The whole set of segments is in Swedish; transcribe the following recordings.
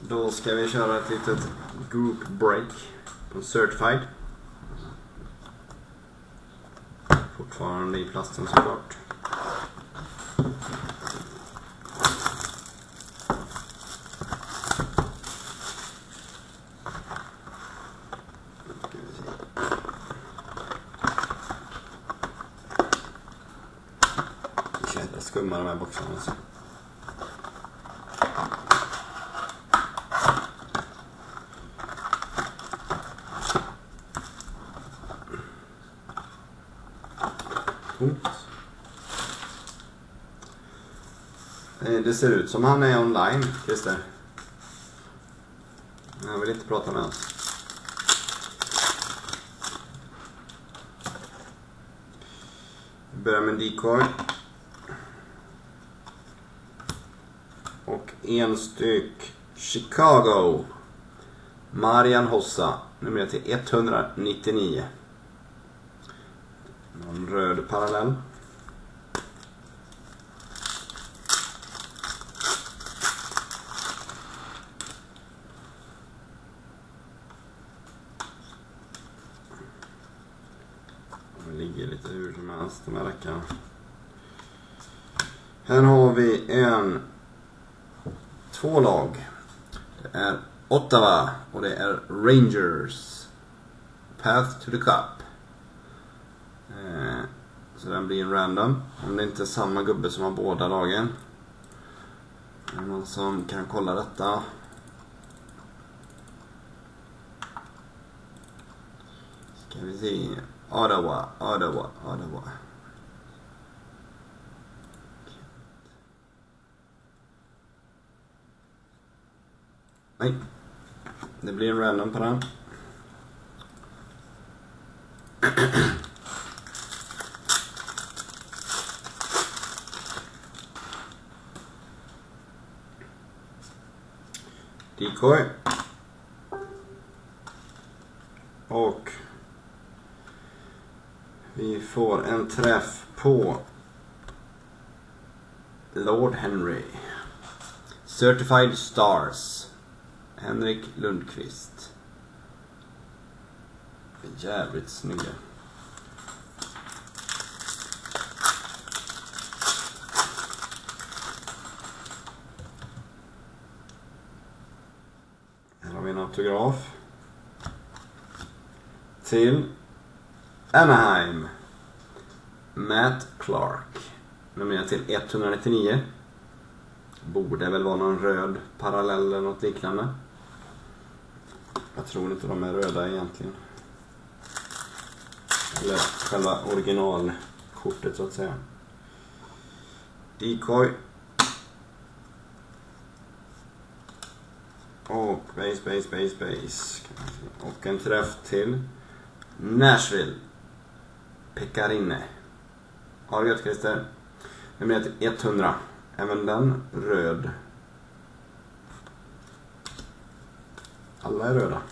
Då ska vi köra ett litet group break på Certified. Fortfarande i plasten såklart. Jag skummar de här boxarna alltså. Det ser ut som han är online, Christer. Han vill inte prata med oss. Vi börjar med decoy. Och en styck Chicago. Marian Hossa. Nummer till 199. Någon röd parallell. Det ligger lite hur som helst de här rackarna. Här har vi två lag. Det är Ottawa och det är Rangers. Path to the Cup. Så den blir en random. Om det inte är samma gubbe som har båda lagen. Är det någon som kan kolla detta? Ska vi se. Ottawa. Nej. Det blir en random på den. Decoy. Och vi får en träff på Lord Henry. Certified Stars. Henrik Lundqvist. Jävligt snygga. Här har vi en autograf. Till Anaheim. Matt Clark. Nummer till 199. Borde väl vara någon röd parallell eller något liknande. Jag tror inte de är röda egentligen. Eller själva originalkortet så att säga. Decoy. Och base. Och en träff till Nashville. Pekarine. Har du gött, Christer? Nummer till 100. Även den röd. Alla är röda.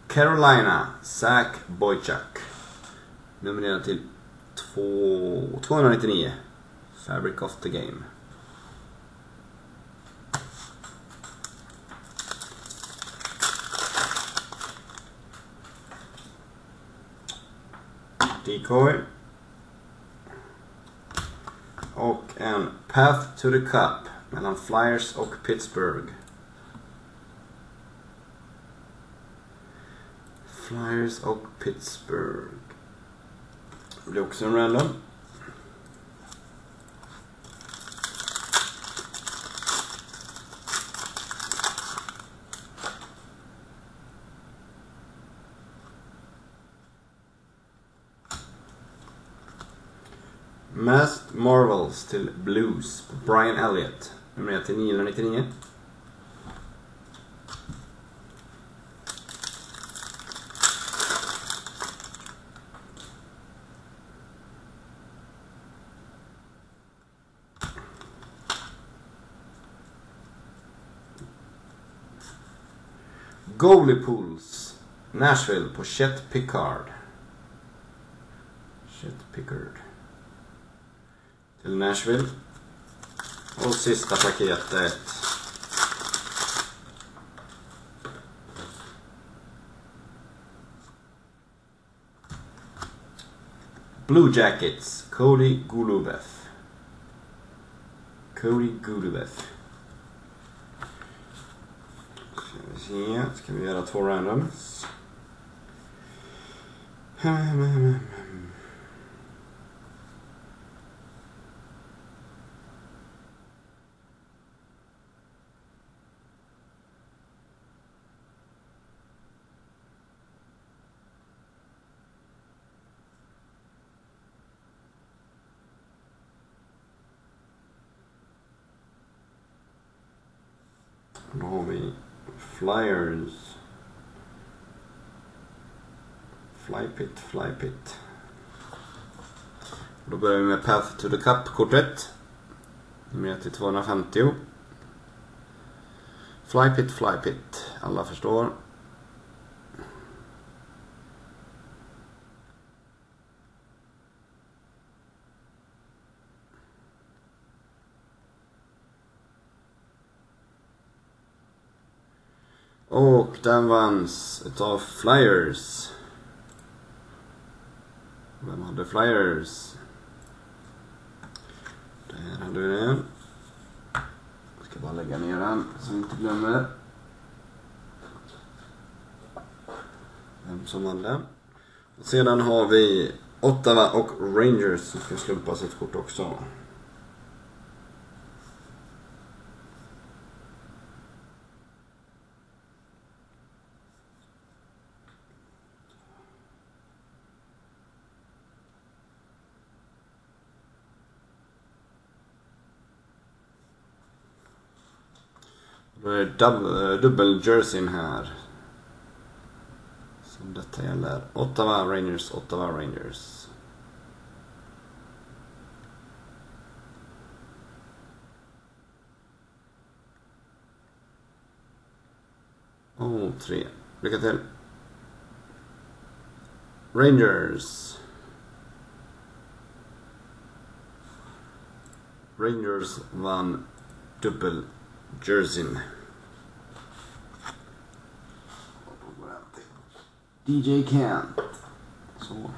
Carolina, Zach Boychuk. Nummer till 299. Fabric of the Game. Decoy. Och en Path to the Cup mellan Flyers och Pittsburgh. Flyers och Pittsburgh. Det blir också en random. Masked Marvels till Blues. Brian Elliott. Nummer till 999. Goalie Pools Nashville på Chet Pickard. Till Nashville. Och sista paketet. Blue Jackets, Cody Golubev. Ska vi göra 2 randoms. Då har vi Flyers. Flypit. Då börjar vi med Path to the Cup-kortet. Nummer 1 till 250. Flypit. Alla förstår. Och den vanns utav Flyers. Vem hade Flyers? Där hade vi den. Jag ska bara lägga ner den så vi inte glömmer vem som hade. Och sedan har vi Ottawa och Rangers som ska slumpa sitt kort också. Då är det dubbel jerseyn här. Som detta gäller. Ottawa Rangers. Oh, 3. Lycka till. Rangers vann dubbel jerseyn. DJ Kent. Så.